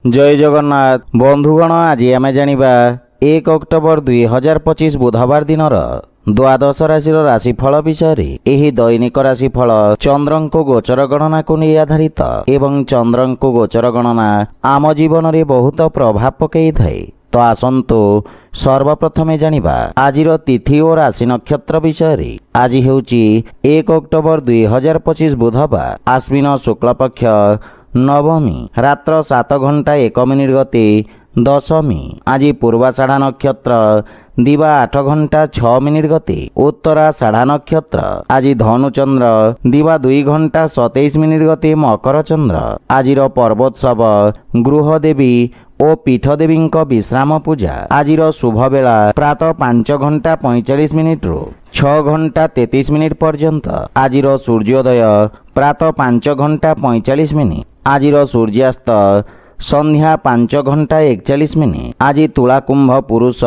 जय जगन्नाथ बंधुगण आज आम जानिबा 1 अक्टोबर 2025 बुधवार दिन द्वादश राशि राशिफल विषय एही दैनिक राशिफल चंद्रंको गोचर गणना को नहीं आधारित एवं चंद्रंको गोचर गणना आम जीवन में बहुत प्रभाव पकई थाए। तो आसंतु सर्वप्रथमे जानिबा आजिर तिथि और राशि नक्षत्र विषय। आज हेउची 1 अक्टोबर 2025 बुधवार आश्विन शुक्ल पक्ष नवमी रात्र 7 घंटा 1 मिनिट गति दशमी। आज पूर्वाषाढ़ा नक्षत्र दिवा 8 घंटा 6 मिनिट गति उत्तराषाढ़ा नक्षत्र। आज धनुचंद्र दिवा 2 घंटा 27 मिनिट गति मकर चंद्र। आजिर पर्वोत्सव गृहदेवी और पीठदेवी विश्राम पूजा। आजिर शुभ बेला प्रातः 5 घंटा 45 मिनिट रु 6 घंटा 33 मिनिट पर्यंत। आजिर सूर्योदय प्रातः 5 घंटा 45 मिनिट। आजिर सूर्यास्त संध्या 5 घंटा 41 मिनिट। आज तुला कुंभ पुरुष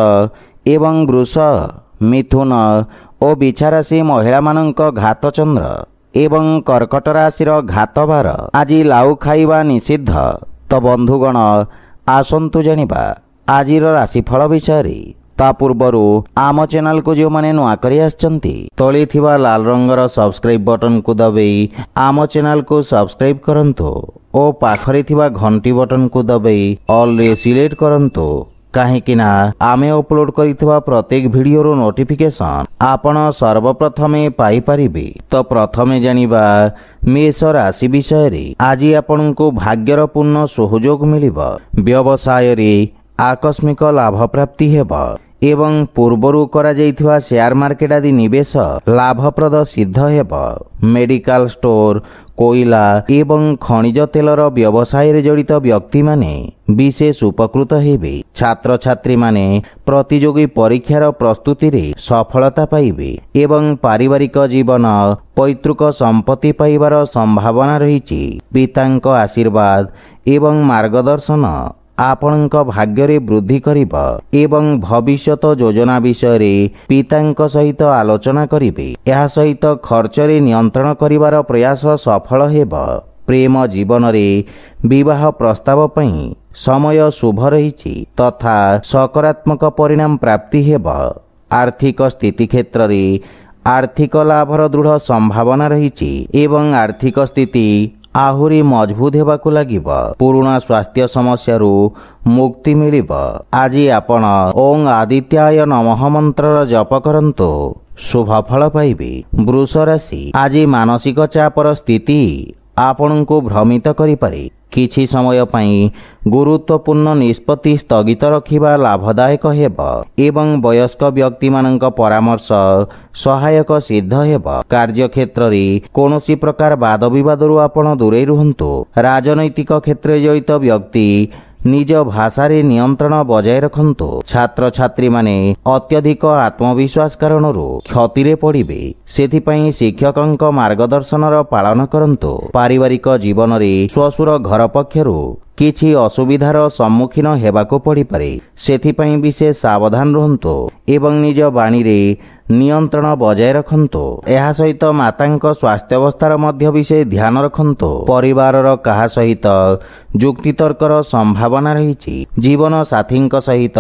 एवं वृष मिथुन और बिछा राशि महिला मानक घात चंद्र एवं कर्कट राशिर घात बार। आज लाउ खाइबा निषिद्ध। तो बंधुगण आसंतु जानिबा आजिर राशिफल विषय। ता पूर्वरु आम चैनल को जो माने नुआ करी आछंती तळे थिबा लाल रंगर सब्सक्राइब बटन को दबाई आम चैनल को सब्सक्राइब करंतो और पाखरे थिबा घंटी बटन को दबाई ऑल रे सिलेक्ट करंतो काहेकि ना आमे अपलोड करिथिबा प्रत्येक वीडियो नोटिफिकेशन आपण सर्वप्रथमे पाई परिबे। तो प्रथमे जानिबा मेष राशि विषय। आज आपनको भाग्यर पूर्ण सहयोग मिलिबा। व्यवसाय रे आकस्मिक लाभ प्राप्ति हेबा एवं पूर्वरु करा जाइथिबा शेयर मार्केट आदि निवेश लाभप्रद सिद्ध हेबा। मेडिकल स्टोर कोइला एवं खनिज तेलर व्यवसाय रे जड़ित व्यक्ति माने विशेष उपकृत हेबे। छात्र छात्री माने प्रतियोगी परीक्षार प्रस्तुति रे सफलता पाइबे एवं पारिवारिक जीवन पैतृक संपत्ति पाइबार संभावना रहिछि। पितांक आशीर्वाद एवं मार्गदर्शन आपणक भाग्य रे वृद्धि करिबा एवं भविष्यत योजना विषय रे पितांक सहित आलोचना करिबे। एहा सहित खर्च रे नियंत्रण करिवार प्रयास सफल हेबा। प्रेम जीवन रे विवाह प्रस्ताव पई समय शुभ रहिछि तथा सकारात्मक परिणाम प्राप्ति हेबा। आर्थिक स्थिति क्षेत्र रे आर्थिक लाभर दृढ़ संभावना रहिछि एवं आर्थिक स्थिति आहुरी मजबूत हेबाकु लागिबा। पुराना स्वास्थ्य समस्या मुक्ति मिलिबा। आज आपण ओं आदित्याय नमः मंत्र जप करंतो शुभ फल पाइबे। वृष राशि आज मानसिक चापर स्थिति आपणको भ्रमित करि पारे। किछि समय पई गुरुत्वपूर्ण निष्पत्ति स्थगित रखिबा लाभदायक हेबा एवं वयस्क व्यक्ति मानक परामर्श सहायक सिद्ध हेबा। कार्य क्षेत्र रे कोनोसी प्रकार वाद विवाद रु आपण दूरे रुहंतु। राजनैतिक क्षेत्र जड़ित व्यक्ति निज भाषा रे नियंत्रण बजाय रखंतु। छात्र छात्री माने अत्यधिक आत्मविश्वास कारण क्षति रे पड़िबे सेथिपई शिक्षकंक मार्गदर्शनर पालन करंतु। पारिवारिक जीवन रे स्वसुर घर पक्षरु किछि असुविधार सम्मुखीन हेबाको पड़ी पारे सेथिपई विशेष सावधान रहंतु एवं निज बाणी रे नियंत्रण बजाय रखंतु। एहा सहित मातांक स्वास्थ्य अवस्थार मध्य विषय ध्यान रखंतु। परिवारर काहा सहित जुक्तितर्कर संभावना रहिछि। जीवन साथींक सहित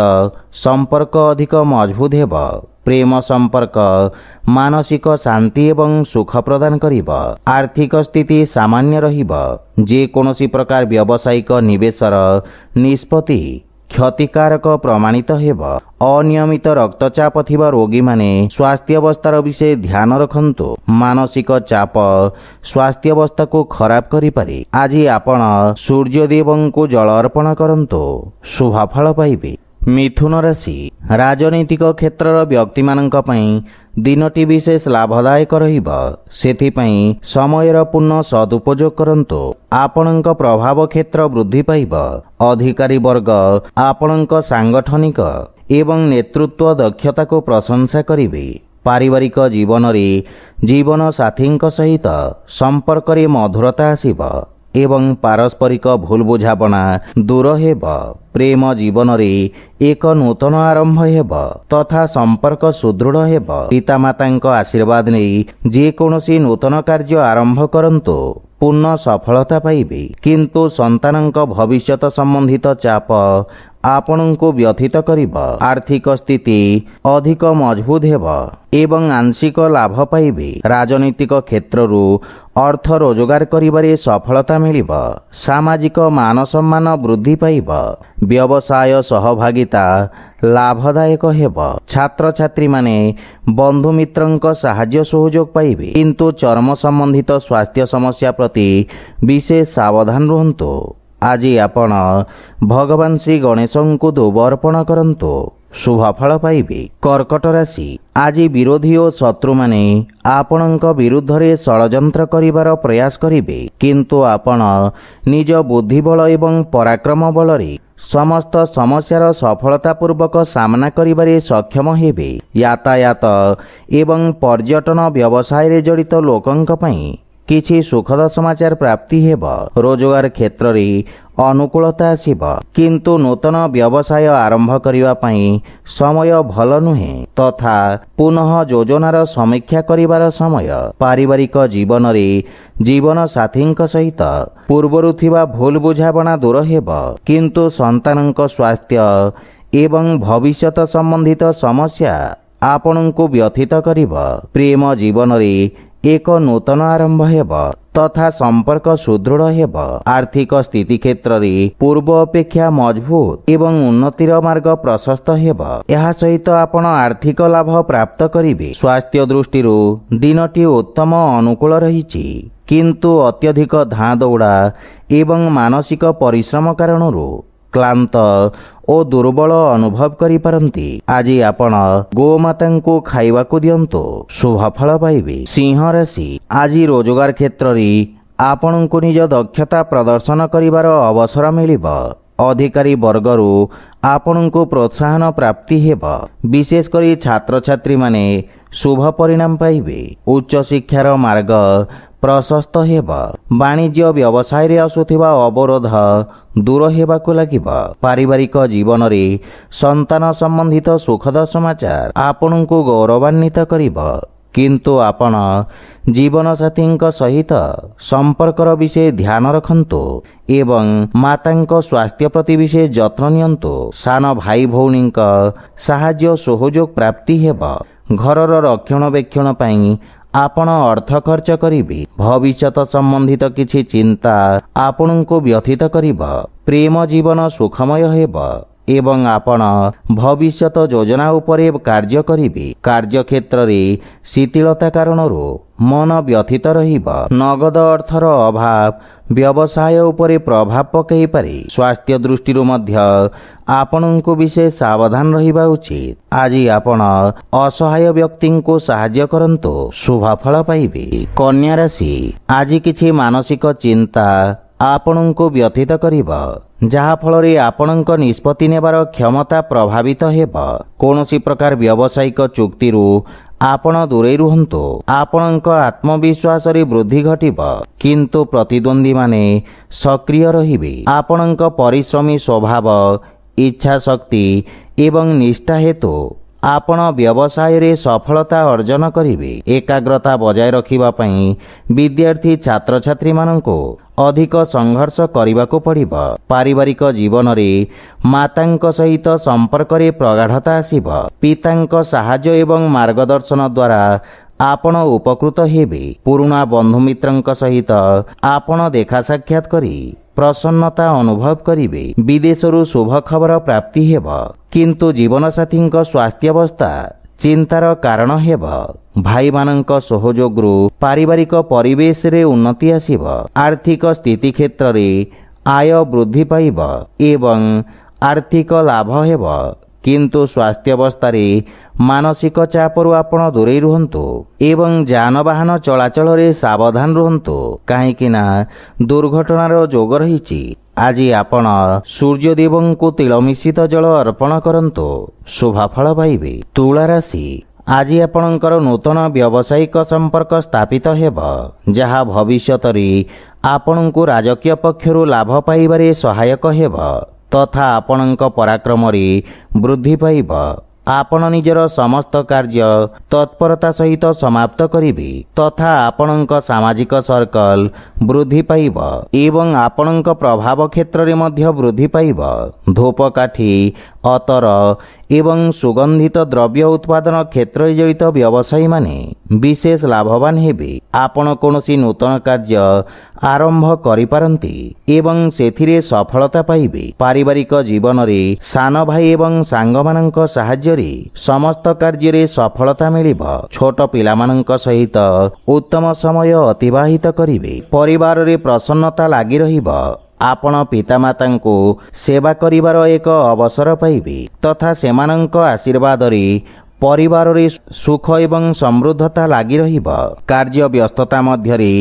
संपर्क अधिक मजबूत हेबा। प्रेम संपर्क मानसिक शांति एवं सुख प्रदान करिबा। आर्थिक स्थिति सामान्य रहिबा। जे कोनोसी प्रकार व्यावसायिक निवेशर निष्पत्ति क्षतिकारक प्रमाणित हेबा। अनियमित रक्तचाप थिबा रोगी माने स्वास्थ्य अवस्थार विषय ध्यान रखंतु। मानसिक चाप स्वास्थ्य अवस्था को खराब करि पारे। आज आपण सूर्यदेवं को जल अर्पण करंतु शुभ फल पाइबे। मिथुन राशि राजनैतिक क्षेत्रर व्यक्ति मानक पई दिनटी विशेष लाभदायक रहिबा सेथिपई समयर पूर्ण सदुपयोग करंतु। आपणक प्रभाव क्षेत्र वृद्धि पाइबा। अधिकारी वर्ग आपणक सांगठनिक एवं नेतृत्व दक्षता को प्रशंसा करिवे। पारिवारिक जीवन रे जीवन साथींक सहित संपर्क रे मधुरता आसीबा ଏବଂ ପାରସ୍ପରିକ ଭୁଲ ବୁଝାମଣା ଦୂର ହେବ। ପ୍ରେମ ଜୀବନରେ ଏକ ନୂତନ ଆରମ୍ଭ ହେବ ତଥା ସମ୍ପର୍କ ସୁଦୃଢ଼ ହେବ। ପିତାମାତାଙ୍କ ଆଶୀର୍ବାଦ ନେଇ ଯେକୌଣସି ନୂତନ କାର୍ଯ୍ୟ ଆରମ୍ଭ କରନ୍ତୁ, ପୂର୍ଣ୍ଣ ସଫଳତା ପାଇବେ। କିନ୍ତୁ ସନ୍ତାନଙ୍କ ଭବିଷ୍ୟତ ସମ୍ବନ୍ଧିତ ଚାପ ଆପଣଙ୍କୁ ବ୍ୟଥିତ କରିବ। ଆର୍ଥିକ ସ୍ଥିତି ଅଧିକ ମଜବୁତ ହେବ ଏବଂ ଆଂଶିକ ଲାଭ ପାଇବେ। ରାଜନୈତିକ କ୍ଷେତ୍ରରୁ ଅର୍ଥ ରୋଜଗାର କରିବାରେ ସଫଳତା ମିଳିବ। ସାମାଜିକ ମାନ ସମ୍ମାନ ବୃଦ୍ଧି ପାଇବ। ବ୍ୟବସାୟ ସହଭାଗିତା ଲାଭଦାୟକ ହେବ। ଛାତ୍ରଛାତ୍ରୀମାନେ ବନ୍ଧୁମିତ୍ରଙ୍କ ସାହାଯ୍ୟ ସହଯୋଗ ପାଇବେ। କିନ୍ତୁ ଚର୍ମ ସମ୍ବନ୍ଧିତ ସ୍ୱାସ୍ଥ୍ୟ ସମସ୍ୟା ପ୍ରତି ବିଶେଷ ସାବଧାନ ରୁହନ୍ତୁ। ଆଜି ଆପଣ ଭଗବାନ ଶ୍ରୀ ଗଣେଶଙ୍କୁ ଧୂପ ଅର୍ପଣ କରନ୍ତୁ, ଶୁଭ ଫଳ ପାଇବେ। କର୍କଟ ରାଶି, ଆଜି ବିରୋଧୀ ଓ ଶତ୍ରୁମାନେ ଆପଣଙ୍କ ବିରୁଦ୍ଧରେ ଷଡ଼ଯନ୍ତ୍ର କରିବାର ପ୍ରୟାସ କରିବେ। କିନ୍ତୁ ଆପଣ ନିଜ ବୁଦ୍ଧିବଳ ଏବଂ ପରାକ୍ରମ ବଳରେ ସମସ୍ତ ସମସ୍ୟାର ସଫଳତାପୂର୍ବକ ସାମ୍ନା କରିବାରେ ସକ୍ଷମ ହେବେ। ଯାତାୟାତ ଏବଂ ପର୍ଯ୍ୟଟନ ବ୍ୟବସାୟରେ ଜଡ଼ିତ ଲୋକଙ୍କ ପାଇଁ କିଛି ସୁଖଦ ସମାଚାର ପ୍ରାପ୍ତି ହେବ। ରୋଜଗାର କ୍ଷେତ୍ରରେ ଅନୁକୂଳତା ଆସିବ। କିନ୍ତୁ ନୂତନ ବ୍ୟବସାୟ ଆରମ୍ଭ କରିବା ପାଇଁ ସମୟ ଭଲ ନୁହେଁ ତଥା ପୁନଃ ଯୋଜନାର ସମୀକ୍ଷା କରିବାର ସମୟ। ପାରିବାରିକ ଜୀବନରେ ଜୀବନସାଥୀଙ୍କ ସହିତ ପୂର୍ବରୁ ଥିବା ଭୁଲ ବୁଝାମଣା ଦୂର ହେବ। କିନ୍ତୁ ସନ୍ତାନଙ୍କ ସ୍ୱାସ୍ଥ୍ୟ ଏବଂ ଭବିଷ୍ୟତ ସମ୍ବନ୍ଧିତ ସମସ୍ୟା ଆପଣଙ୍କୁ ବ୍ୟଥିତ କରିବ। ପ୍ରେମ ଜୀବନରେ ଏକ ନୂତନ ଆରମ୍ଭ ହେବ ତଥା ସମ୍ପର୍କ ସୁଦୃଢ଼ ହେବ। ଆର୍ଥିକ ସ୍ଥିତି କ୍ଷେତ୍ରରେ ପୂର୍ବ ଅପେକ୍ଷା ମଜବୁତ ଏବଂ ଉନ୍ନତିର ମାର୍ଗ ପ୍ରଶସ୍ତ ହେବ। ଏହା ସହିତ ଆପଣ ଆର୍ଥିକ ଲାଭ ପ୍ରାପ୍ତ କରିବେ। ସ୍ୱାସ୍ଥ୍ୟ ଦୃଷ୍ଟିରୁ ଦିନଟି ଉତ୍ତମ ଅନୁକୂଳ ରହିଛି। କିନ୍ତୁ ଅତ୍ୟଧିକ ଧାଁ ଦୌଡ଼ା ଏବଂ ମାନସିକ ପରିଶ୍ରମ କାରଣରୁ କ୍ଳାନ୍ତ ଓ ଦୁର୍ବଳ ଅନୁଭବ କରିପାରନ୍ତି। ଆଜି ଆପଣ ଗୋମାତାଙ୍କୁ ଖାଇବାକୁ ଦିଅନ୍ତୁ, ଶୁଭ ଫଳ ପାଇବେ। ସିଂହ ରାଶି, ଆଜି ରୋଜଗାର କ୍ଷେତ୍ରରେ ଆପଣଙ୍କୁ ନିଜ ଦକ୍ଷତା ପ୍ରଦର୍ଶନ କରିବାର ଅବସର ମିଳିବ। ଅଧିକାରୀ ବର୍ଗରୁ ଆପଣଙ୍କୁ ପ୍ରୋତ୍ସାହନ ପ୍ରାପ୍ତି ହେବ। ବିଶେଷ କରି ଛାତ୍ରଛାତ୍ରୀମାନେ ଶୁଭ ପରିଣାମ ପାଇବେ। ଉଚ୍ଚଶିକ୍ଷାର ମାର୍ଗ ପ୍ରଶସ୍ତ ହେବ। ବାଣିଜ୍ୟ ବ୍ୟବସାୟରେ ଆସୁଥିବା ଅବରୋଧ ଦୂର ହେବାକୁ ଲାଗିବ। ପାରିବାରିକ ଜୀବନରେ ସନ୍ତାନ ସମ୍ବନ୍ଧିତ ସୁଖଦ ସମାଚାର ଆପଣଙ୍କୁ ଗୌରବାନ୍ୱିତ କରିବ। କିନ୍ତୁ ଆପଣ ଜୀବନସାଥୀଙ୍କ ସହିତ ସମ୍ପର୍କର ବିଷୟ ଧ୍ୟାନ ରଖନ୍ତୁ ଏବଂ ମାତାଙ୍କ ସ୍ୱାସ୍ଥ୍ୟ ପ୍ରତି ବିଶେଷ ଯତ୍ନ ନିଅନ୍ତୁ। ସାନ ଭାଇ ଭଉଣୀଙ୍କ ସାହାଯ୍ୟ ସହଯୋଗ ପ୍ରାପ୍ତି ହେବ। ଘରର ରକ୍ଷଣାବେକ୍ଷଣ ପାଇଁ ଆପଣ ଅର୍ଥ ଖର୍ଚ୍ଚ କରିବେ। ଭବିଷ୍ୟତ ସମ୍ବନ୍ଧିତ କିଛି ଚିନ୍ତା ଆପଣଙ୍କୁ ବ୍ୟଥିତ କରିବ। ପ୍ରେମ ଜୀବନ ସୁଖମୟ ହେବ ଏବଂ ଆପଣ ଭବିଷ୍ୟତ ଯୋଜନା ଉପରେ କାର୍ଯ୍ୟ କରିବେ। କାର୍ଯ୍ୟକ୍ଷେତ୍ରରେ ଶିଥିଳତା କାରଣରୁ ମନ ବ୍ୟଥିତ ରହିବ। ନଗଦ ଅର୍ଥର ଅଭାବ ବ୍ୟବସାୟ ଉପରେ ପ୍ରଭାବ ପକାଇପାରେ। ସ୍ୱାସ୍ଥ୍ୟ ଦୃଷ୍ଟିରୁ ମଧ୍ୟ ଆପଣଙ୍କୁ ବିଶେଷ ସାବଧାନ ରହିବା ଉଚିତ। ଆଜି ଆପଣ ଅସହାୟ ବ୍ୟକ୍ତିଙ୍କୁ ସାହାଯ୍ୟ କରନ୍ତୁ, ଶୁଭ ଫଳ ପାଇବେ। କନ୍ୟା ରାଶି, ଆଜି କିଛି ମାନସିକ ଚିନ୍ତା ଆପଣଙ୍କୁ ବ୍ୟଥିତ କରିବ, ଯାହାଫଳରେ ଆପଣଙ୍କ ନିଷ୍ପତ୍ତି ନେବାର କ୍ଷମତା ପ୍ରଭାବିତ ହେବ। କୌଣସି ପ୍ରକାର ବ୍ୟବସାୟିକ ଚୁକ୍ତିରୁ ଆପଣ ଦୂରେଇ ରୁହନ୍ତୁ। ଆପଣଙ୍କ ଆତ୍ମବିଶ୍ୱାସରେ ବୃଦ୍ଧି ଘଟିବ। କିନ୍ତୁ ପ୍ରତିଦ୍ୱନ୍ଦ୍ୱୀମାନେ ସକ୍ରିୟ ରହିବେ। ଆପଣଙ୍କ ପରିଶ୍ରମୀ ସ୍ୱଭାବ, ଇଚ୍ଛାଶକ୍ତି ଏବଂ ନିଷ୍ଠା ହେତୁ ଆପଣ ବ୍ୟବସାୟରେ ସଫଳତା ଅର୍ଜନ କରିବେ। ଏକାଗ୍ରତା ବଜାୟ ରଖିବା ପାଇଁ ବିଦ୍ୟାର୍ଥୀ ଛାତ୍ରଛାତ୍ରୀମାନଙ୍କୁ ଅଧିକ ସଂଘର୍ଷ କରିବାକୁ ପଡ଼ିବ। ପାରିବାରିକ ଜୀବନରେ ମାତାଙ୍କ ସହିତ ସମ୍ପର୍କରେ ପ୍ରଗାଢ଼ତା ଆସିବ। ପିତାଙ୍କ ସାହାଯ୍ୟ ଏବଂ ମାର୍ଗଦର୍ଶନ ଦ୍ୱାରା ଆପଣ ଉପକୃତ ହେବେ। ପୁରୁଣା ବନ୍ଧୁମିତ୍ରଙ୍କ ସହିତ ଆପଣ ଦେଖା ସାକ୍ଷାତ କରି ପ୍ରସନ୍ନତା ଅନୁଭବ କରିବେ। ବିଦେଶରୁ ଶୁଭ ଖବର ପ୍ରାପ୍ତି ହେବ। କିନ୍ତୁ ଜୀବନସାଥୀଙ୍କ ସ୍ୱାସ୍ଥ୍ୟାବସ୍ଥା ଚିନ୍ତାର କାରଣ ହେବ। ଭାଇମାନଙ୍କ ସହଯୋଗରୁ ପାରିବାରିକ ପରିବେଶରେ ଉନ୍ନତି ଆସିବ। ଆର୍ଥିକ ସ୍ଥିତି କ୍ଷେତ୍ରରେ ଆୟ ବୃଦ୍ଧି ପାଇବ ଏବଂ ଆର୍ଥିକ ଲାଭ ହେବ। କିନ୍ତୁ ସ୍ୱାସ୍ଥ୍ୟାବସ୍ଥାରେ ମାନସିକ ଚାପରୁ ଆପଣ ଦୂରେଇ ରୁହନ୍ତୁ ଏବଂ ଯାନବାହନ ଚଳାଚଳରେ ସାବଧାନ ରୁହନ୍ତୁ, କାହିଁକି ନା ଦୁର୍ଘଟଣାର ଯୋଗ ରହିଛି। ଆଜି ଆପଣ ସୂର୍ଯ୍ୟଦେବଙ୍କୁ ତିଳ ମିଶ୍ରିତ ଜଳ ଅର୍ପଣ କରନ୍ତୁ, ଶୁଭ ଫଳ ପାଇବେ। ତୁଳା ରାଶି, ଆଜି ଆପଣଙ୍କର ନୂତନ ବ୍ୟବସାୟିକ ସମ୍ପର୍କ ସ୍ଥାପିତ ହେବ, ଯାହା ଭବିଷ୍ୟତରେ ଆପଣଙ୍କୁ ରାଜକୀୟ ପକ୍ଷରୁ ଲାଭ ପାଇବାରେ ସହାୟକ ହେବ ତଥା ଆପଣଙ୍କ ପରାକ୍ରମରେ ବୃଦ୍ଧି ପାଇବ। ଆପଣ ନିଜର ସମସ୍ତ କାର୍ଯ୍ୟ ତତ୍ପରତା ସହିତ ସମାପ୍ତ କରିବେ ତଥା ଆପଣଙ୍କ ସାମାଜିକ ସର୍କଲ ବୃଦ୍ଧି ପାଇବ ଏବଂ ଆପଣଙ୍କ ପ୍ରଭାବ କ୍ଷେତ୍ରରେ ମଧ୍ୟ ବୃଦ୍ଧି ପାଇବ। ଧୂପକାଠି, ଅତର ଏବଂ ସୁଗନ୍ଧିତ ଦ୍ରବ୍ୟ ଉତ୍ପାଦନ କ୍ଷେତ୍ରରେ ଜଡ଼ିତ ବ୍ୟବସାୟୀମାନେ ବିଶେଷ ଲାଭବାନ ହେବେ। ଆପଣ କୌଣସି ନୂତନ କାର୍ଯ୍ୟ ଆରମ୍ଭ କରିପାରନ୍ତି ଏବଂ ସେଥିରେ ସଫଳତା ପାଇବେ। ପାରିବାରିକ ଜୀବନରେ ସାନ ଭାଇ ଏବଂ ସାଙ୍ଗମାନଙ୍କ ସାହାଯ୍ୟରେ ସମସ୍ତ କାର୍ଯ୍ୟରେ ସଫଳତା ମିଳିବ। ଛୋଟ ପିଲାମାନଙ୍କ ସହିତ ଉତ୍ତମ ସମୟ ଅତିବାହିତ କରିବେ। ପରିବାରରେ ପ୍ରସନ୍ନତା ଲାଗି ରହିବ। ଆପଣ ପିତାମାତାଙ୍କୁ ସେବା କରିବାର ଏକ ଅବସର ପାଇବେ ତଥା ସେମାନଙ୍କ ଆଶୀର୍ବାଦରେ ପରିବାରରେ ସୁଖ ଏବଂ ସମୃଦ୍ଧତା ଲାଗି ରହିବ। କାର୍ଯ୍ୟ ବ୍ୟସ୍ତତା ମଧ୍ୟରେ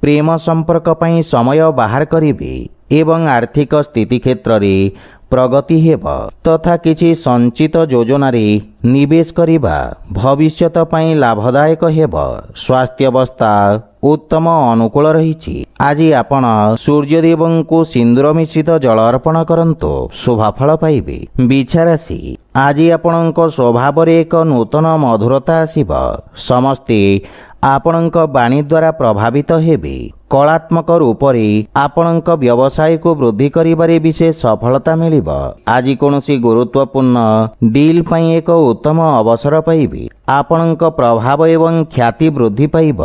ପ୍ରେମ ସମ୍ପର୍କ ପାଇଁ ସମୟ ବାହାର କରିବେ ଏବଂ ଆର୍ଥିକ ସ୍ଥିତି କ୍ଷେତ୍ରରେ ପ୍ରଗତି ହେବ ତଥା କିଛି ସଞ୍ଚିତ ଯୋଜନାରେ ନିବେଶ କରିବା ଭବିଷ୍ୟତ ପାଇଁ ଲାଭଦାୟକ ହେବ। ସ୍ୱାସ୍ଥ୍ୟାବସ୍ଥା ଉତ୍ତମ ଅନୁକୂଳ ରହିଛି। ଆଜି ଆପଣ ସୂର୍ଯ୍ୟଦେବଙ୍କୁ ସିନ୍ଦୁର ମିଶ୍ରିତ ଜଳ ଅର୍ପଣ କରନ୍ତୁ, ଶୁଭଫଳ ପାଇବେ। ବିଛା ରାଶି, ଆଜି ଆପଣଙ୍କ ସ୍ୱଭାବରେ ଏକ ନୂତନ ମଧୁରତା ଆସିବ। ସମସ୍ତେ ଆପଣଙ୍କ ବାଣୀ ଦ୍ୱାରା ପ୍ରଭାବିତ ହେବେ। କଳାତ୍ମକ ରୂପରେ ଆପଣଙ୍କ ବ୍ୟବସାୟକୁ ବୃଦ୍ଧି କରିବାରେ ବିଶେଷ ସଫଳତା ମିଳିବ। ଆଜି କୌଣସି ଗୁରୁତ୍ୱପୂର୍ଣ୍ଣ ଡିଲ୍ ପାଇଁ ଏକ ଉତ୍ତମ ଅବସର ପାଇବେ। ଆପଣଙ୍କ ପ୍ରଭାବ ଏବଂ ଖ୍ୟାତି ବୃଦ୍ଧି ପାଇବ।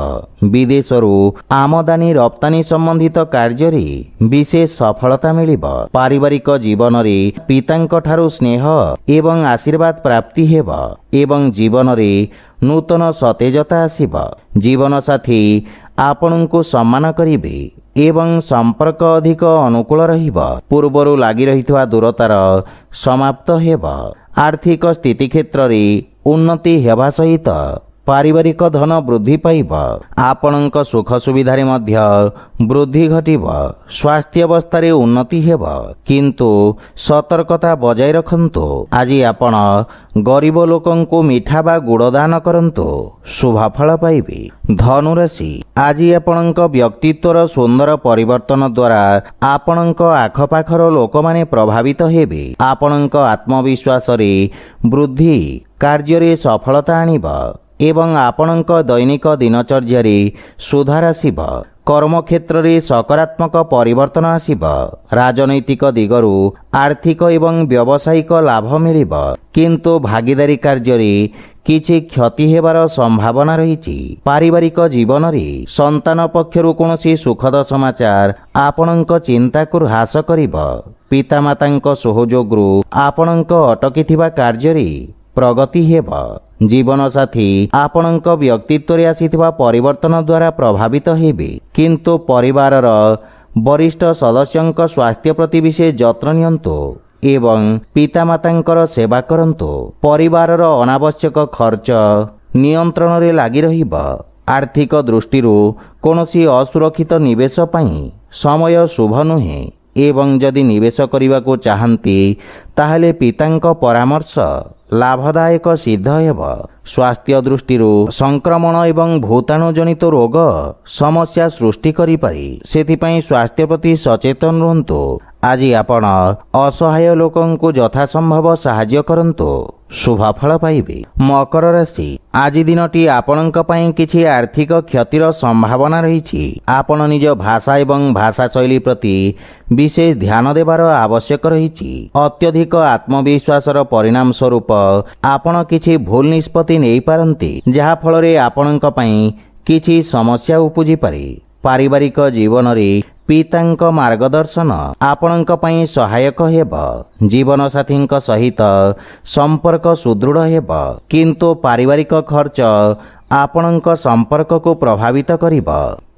ବିଦେଶରୁ ଆମଦାନୀ ରପ୍ତାନି ସମ୍ବନ୍ଧିତ କାର୍ଯ୍ୟରେ ବିଶେଷ ସଫଳତା ମିଳିବ। ପାରିବାରିକ ଜୀବନରେ ପିତାଙ୍କ ଠାରୁ ସ୍ନେହ ଏବଂ ଆଶୀର୍ବାଦ ପ୍ରାପ୍ତି ହେବ ଏବଂ ଜୀବନରେ ନୂତନ ସତେଜତା ଆସିବ। ଜୀବନସାଥୀ ଆପଣଙ୍କୁ ସମ୍ମାନ କରିବେ ଏବଂ ସମ୍ପର୍କ ଅଧିକ ଅନୁକୂଳ ରହିବ। ପୂର୍ବରୁ ଲାଗି ରହିଥିବା ଦୂରତାର ସମାପ୍ତ ହେବ। ଆର୍ଥିକ ସ୍ଥିତି କ୍ଷେତ୍ରରେ ଉନ୍ନତି ହେବା ସହିତ ପାରିବାରିକ ଧନ ବୃଦ୍ଧି ପାଇବ। ଆପଣଙ୍କ ସୁଖ ସୁବିଧାରେ ମଧ୍ୟ ବୃଦ୍ଧି ଘଟିବ। ସ୍ୱାସ୍ଥ୍ୟାବସ୍ଥାରେ ଉନ୍ନତି ହେବ, କିନ୍ତୁ ସତର୍କତା ବଜାୟ ରଖନ୍ତୁ। ଆଜି ଆପଣ ଗରିବ ଲୋକଙ୍କୁ ମିଠା ବା ଗୁଡ଼ ଦାନ କରନ୍ତୁ, ଶୁଭଫଳ ପାଇବେ। ଧନୁରାଶି, ଆଜି ଆପଣଙ୍କ ବ୍ୟକ୍ତିତ୍ୱର ସୁନ୍ଦର ପରିବର୍ତ୍ତନ ଦ୍ୱାରା ଆପଣଙ୍କ ଆଖପାଖର ଲୋକମାନେ ପ୍ରଭାବିତ ହେବେ। ଆପଣଙ୍କ ଆତ୍ମବିଶ୍ୱାସରେ ବୃଦ୍ଧି କାର୍ଯ୍ୟରେ ସଫଳତା ଆଣିବ ଏବଂ ଆପଣଙ୍କ ଦୈନିକ ଦିନଚର୍ଯ୍ୟାରେ ସୁଧାର ଆସିବ। କର୍ମକ୍ଷେତ୍ରରେ ସକାରାତ୍ମକ ପରିବର୍ତ୍ତନ ଆସିବ। ରାଜନୈତିକ ଦିଗରୁ ଆର୍ଥିକ ଏବଂ ବ୍ୟବସାୟିକ ଲାଭ ମିଳିବ, କିନ୍ତୁ ଭାଗିଦାରୀ କାର୍ଯ୍ୟରେ କିଛି କ୍ଷତି ହେବାର ସମ୍ଭାବନା ରହିଛି। ପାରିବାରିକ ଜୀବନରେ ସନ୍ତାନ ପକ୍ଷରୁ କୌଣସି ସୁଖଦ ସମାଚାର ଆପଣଙ୍କ ଚିନ୍ତାକୁ ହ୍ରାସ କରିବ। ପିତାମାତାଙ୍କ ସହଯୋଗରୁ ଆପଣଙ୍କ ଅଟକିଥିବା କାର୍ଯ୍ୟରେ ପ୍ରଗତି ହେବ। ଜୀବନସାଥୀ ଆପଣଙ୍କ ବ୍ୟକ୍ତିତ୍ୱରେ ଆସିଥିବା ପରିବର୍ତ୍ତନ ଦ୍ୱାରା ପ୍ରଭାବିତ ହେବେ, କିନ୍ତୁ ପରିବାରର ବରିଷ୍ଠ ସଦସ୍ୟଙ୍କ ସ୍ୱାସ୍ଥ୍ୟ ପ୍ରତି ବିଶେଷ ଯତ୍ନ ନିଅନ୍ତୁ ଏବଂ ପିତାମାତାଙ୍କର ସେବା କରନ୍ତୁ। ପରିବାରର ଅନାବଶ୍ୟକ ଖର୍ଚ୍ଚ ନିୟନ୍ତ୍ରଣରେ ଲାଗି ରହିବ। ଆର୍ଥିକ ଦୃଷ୍ଟିରୁ କୌଣସି ଅସୁରକ୍ଷିତ ନିବେଶ ପାଇଁ ସମୟ ଶୁଭ ନୁହେଁ ଏବଂ ଯଦି ନିବେଶ କରିବାକୁ ଚାହାନ୍ତି ତାହେଲେ ପିତାଙ୍କ ପରାମର୍ଶ ଲାଭଦାୟକ ସିଦ୍ଧ ହେବ। ସ୍ୱାସ୍ଥ୍ୟ ଦୃଷ୍ଟିରୁ ସଂକ୍ରମଣ ଏବଂ ଭୂତାଣୁ ଜନିତ ରୋଗ ସମସ୍ୟା ସୃଷ୍ଟି କରିପାରେ, ସେଥିପାଇଁ ସ୍ୱାସ୍ଥ୍ୟ ପ୍ରତି ସଚେତନ ରୁହନ୍ତୁ। ଆଜି ଆପଣ ଅସହାୟ ଲୋକଙ୍କୁ ଯଥାସମ୍ଭବ ସାହାଯ୍ୟ କରନ୍ତୁ, ଶୁଭଫଳ ପାଇବେ। ମକର ରାଶି, ଆଜି ଦିନଟି ଆପଣଙ୍କ ପାଇଁ କିଛି ଆର୍ଥିକ କ୍ଷତିର ସମ୍ଭାବନା ରହିଛି। ଆପଣ ନିଜ ଭାଷା ଏବଂ ଭାଷା ଶୈଳୀ ପ୍ରତି ବିଶେଷ ଧ୍ୟାନ ଦେବାର ଆବଶ୍ୟକ ରହିଛି। ଅତ୍ୟଧିକ ଆତ୍ମବିଶ୍ୱାସର ପରିଣାମ ସ୍ୱରୂପ ଆପଣ କିଛି ଭୁଲ ନିଷ୍ପତ୍ତି ନେଇପାରନ୍ତି, ଯାହାଫଳରେ ଆପଣଙ୍କ ପାଇଁ କିଛି ସମସ୍ୟା ଉପୁଜିପାରେ। ପାରିବାରିକ ଜୀବନରେ ପିତାଙ୍କ ମାର୍ଗଦର୍ଶନ ଆପଣଙ୍କ ପାଇଁ ସହାୟକ ହେବ। ଜୀବନସାଥୀଙ୍କ ସହିତ ସମ୍ପର୍କ ସୁଦୃଢ଼ ହେବ, କିନ୍ତୁ ପାରିବାରିକ ଖର୍ଚ୍ଚ ଆପଣଙ୍କ ସମ୍ପର୍କକୁ ପ୍ରଭାବିତ କରିବ।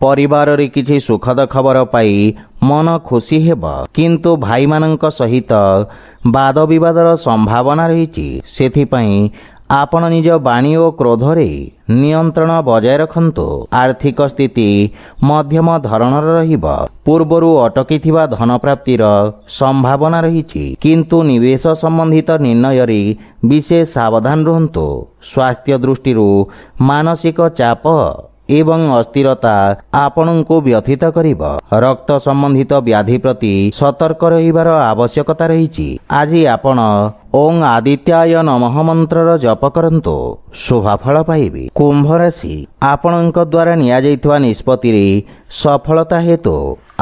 ପରିବାରରେ କିଛି ସୁଖଦ ଖବର ପାଇ ମନ ଖୁସି ହେବ, କିନ୍ତୁ ଭାଇମାନଙ୍କ ସହିତ ବାଦ ବିବାଦର ସମ୍ଭାବନା ରହିଛି। ସେଥିପାଇଁ ଆପଣ ନିଜ ବାଣୀ ଓ କ୍ରୋଧରେ ନିୟନ୍ତ୍ରଣ ବଜାୟ ରଖନ୍ତୁ। ଆର୍ଥିକ ସ୍ଥିତି ମଧ୍ୟମ ଧରଣର ରହିବ। ପୂର୍ବରୁ ଅଟକିଥିବା ଧନପ୍ରାପ୍ତିର ସମ୍ଭାବନା ରହିଛି, କିନ୍ତୁ ନିବେଶ ସମ୍ବନ୍ଧିତ ନିର୍ଣ୍ଣୟରେ ବିଶେଷ ସାବଧାନ ରୁହନ୍ତୁ। ସ୍ୱାସ୍ଥ୍ୟ ଦୃଷ୍ଟିରୁ ମାନସିକ ଚାପ ଏବଂ ଅସ୍ଥିରତା ଆପଣଙ୍କୁ ବ୍ୟଥିତ କରିବ। ରକ୍ତ ସମ୍ବନ୍ଧିତ ବ୍ୟାଧି ପ୍ରତି ସତର୍କ ରହିବାର ଆବଶ୍ୟକତା ରହିଛି। ଆଜି ଆପଣ ଓଂ ଆଦିତ୍ୟାୟ ନମଃ ମନ୍ତ୍ରର ଜପ କରନ୍ତୁ, ଶୁଭଫଳ ପାଇବେ। କୁମ୍ଭ ରାଶି, ଆପଣଙ୍କ ଦ୍ୱାରା ନିଆଯାଇଥିବା ନିଷ୍ପତ୍ତିରେ ସଫଳତା ହେତୁ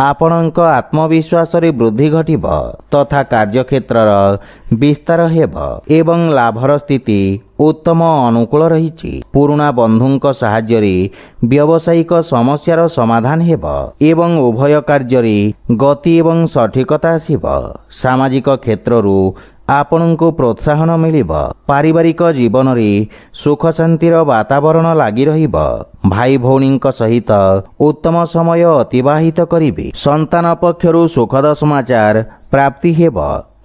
ଆପଣଙ୍କ ଆତ୍ମବିଶ୍ୱାସରେ ବୃଦ୍ଧି ଘଟିବ ତଥା କାର୍ଯ୍ୟକ୍ଷେତ୍ରର ବିସ୍ତାର ହେବ ଏବଂ ଲାଭର ସ୍ଥିତି ଉତ୍ତମ ଅନୁକୂଳ ରହିଛି। ପୁରୁଣା ବନ୍ଧୁଙ୍କ ସାହାଯ୍ୟରେ ବ୍ୟବସାୟିକ ସମସ୍ୟାର ସମାଧାନ ହେବ ଏବଂ ଉଭୟ କାର୍ଯ୍ୟରେ ଗତି ଏବଂ ସଠିକତା ଆସିବ। ସାମାଜିକ କ୍ଷେତ୍ରରୁ ଆପଣଙ୍କୁ ପ୍ରୋତ୍ସାହନ ମିଳିବ। ପାରିବାରିକ ଜୀବନରେ ସୁଖ ଶାନ୍ତିର ବାତାବରଣ ଲାଗି ରହିବ। ଭାଇ ଭଉଣୀଙ୍କ ସହିତ ଉତ୍ତମ ସମୟ ଅତିବାହିତ କରିବେ। ସନ୍ତାନ ପକ୍ଷରୁ ସୁଖଦ ସମାଚାର ପ୍ରାପ୍ତି ହେବ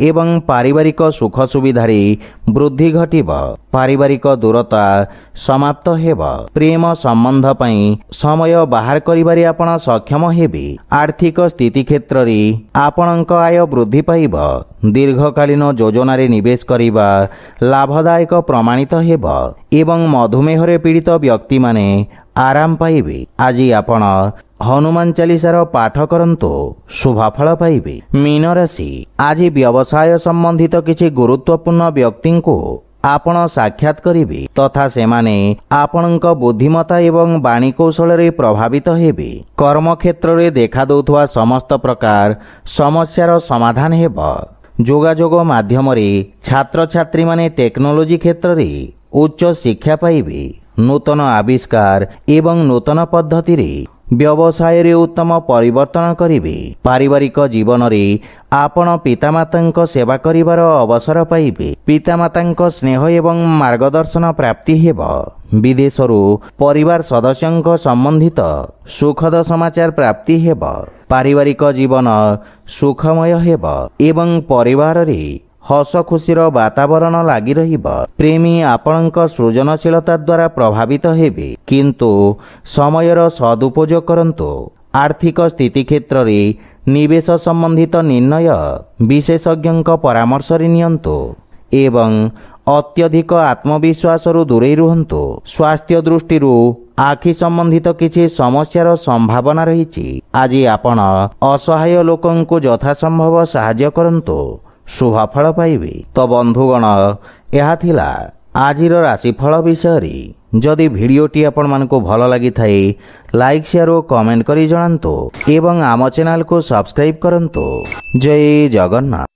ଏବଂ ପାରିବାରିକ ସୁଖ ସୁବିଧାରେ ବୃଦ୍ଧି ଘଟିବ। ପାରିବାରିକ ଦୂରତା ସମାପ୍ତ ହେବ। ପ୍ରେମ ସମ୍ବନ୍ଧ ପାଇଁ ସମୟ ବାହାର କରିବାରେ ଆପଣ ସକ୍ଷମ ହେବେ। ଆର୍ଥିକ ସ୍ଥିତି କ୍ଷେତ୍ରରେ ଆପଣଙ୍କ ଆୟ ବୃଦ୍ଧି ପାଇବ। ଦୀର୍ଘକାଳୀନ ଯୋଜନାରେ ନିବେଶ କରିବା ଲାଭଦାୟକ ପ୍ରମାଣିତ ହେବ ଏବଂ ମଧୁମେହରେ ପୀଡ଼ିତ ବ୍ୟକ୍ତିମାନେ ଆରାମ ପାଇବେ। ଆଜି ଆପଣ ହନୁମାନ ଚାଲିସାର ପାଠ କରନ୍ତୁ, ଶୁଭଫଳ ପାଇବେ। ମୀନ ରାଶି, ଆଜି ବ୍ୟବସାୟ ସମ୍ବନ୍ଧିତ କିଛି ଗୁରୁତ୍ୱପୂର୍ଣ୍ଣ ବ୍ୟକ୍ତିଙ୍କୁ ଆପଣ ସାକ୍ଷାତ କରିବେ ତଥା ସେମାନେ ଆପଣଙ୍କ ବୁଦ୍ଧିମତା ଏବଂ ବାଣୀ କୌଶଳରେ ପ୍ରଭାବିତ ହେବେ। କର୍ମକ୍ଷେତ୍ରରେ ଦେଖାଦେଉଥିବା ସମସ୍ତ ପ୍ରକାର ସମସ୍ୟାର ସମାଧାନ ହେବ। ଯୋଗାଯୋଗ ମାଧ୍ୟମରେ ଛାତ୍ରଛାତ୍ରୀମାନେ ଟେକ୍ନୋଲୋଜି କ୍ଷେତ୍ରରେ ଉଚ୍ଚ ଶିକ୍ଷା ପାଇବେ। ନୂତନ ଆବିଷ୍କାର ଏବଂ ନୂତନ ପଦ୍ଧତିରେ ବ୍ୟବସାୟରେ ଉତ୍ତମ ପରିବର୍ତ୍ତନ କରିବେ। ପାରିବାରିକ ଜୀବନରେ ଆପଣ ପିତାମାତାଙ୍କ ସେବା କରିବାର ଅବସର ପାଇବେ। ପିତାମାତାଙ୍କ ସ୍ନେହ ଏବଂ ମାର୍ଗଦର୍ଶନ ପ୍ରାପ୍ତି ହେବ। ବିଦେଶରୁ ପରିବାର ସଦସ୍ୟଙ୍କ ସମ୍ବନ୍ଧିତ ସୁଖଦ ସମାଚାର ପ୍ରାପ୍ତି ହେବ। ପାରିବାରିକ ଜୀବନ ସୁଖମୟ ହେବ ଏବଂ ପରିବାରରେ ହସ ଖୁସିର ବାତାବରଣ ଲାଗି ରହିବ। ପ୍ରେମୀ ଆପଣଙ୍କ ସୃଜନଶୀଳତା ଦ୍ୱାରା ପ୍ରଭାବିତ ହେବେ, କିନ୍ତୁ ସମୟର ସଦୁପଯୋଗ କରନ୍ତୁ। ଆର୍ଥିକ ସ୍ଥିତି କ୍ଷେତ୍ରରେ ନିବେଶ ସମ୍ବନ୍ଧିତ ନିର୍ଣ୍ଣୟ ବିଶେଷଜ୍ଞଙ୍କ ପରାମର୍ଶରେ ନିଅନ୍ତୁ ଏବଂ ଅତ୍ୟଧିକ ଆତ୍ମବିଶ୍ୱାସରୁ ଦୂରେଇ ରୁହନ୍ତୁ। ସ୍ୱାସ୍ଥ୍ୟ ଦୃଷ୍ଟିରୁ ଆଖି ସମ୍ବନ୍ଧିତ କିଛି ସମସ୍ୟାର ସମ୍ଭାବନା ରହିଛି। ଆଜି ଆପଣ ଅସହାୟ ଲୋକଙ୍କୁ ଯଥାସମ୍ଭବ ସାହାଯ୍ୟ କରନ୍ତୁ, ଶୁଭଫଳ ପାଇବେ। ତ ବନ୍ଧୁଗଣ, ଏହା ଥିଲା ଆଜିର ରାଶିଫଳ ବିଷୟରେ। ଯଦି ଭିଡ଼ିଓଟି ଆପଣମାନଙ୍କୁ ଭଲ ଲାଗିଥାଏ, ଲାଇକ୍ ସେୟାର ଓ କମେଣ୍ଟ କରି ଜଣାନ୍ତୁ ଏବଂ ଆମ ଚ୍ୟାନେଲକୁ ସବସ୍କ୍ରାଇବ୍ କରନ୍ତୁ। ଜୟ ଜଗନ୍ନାଥ।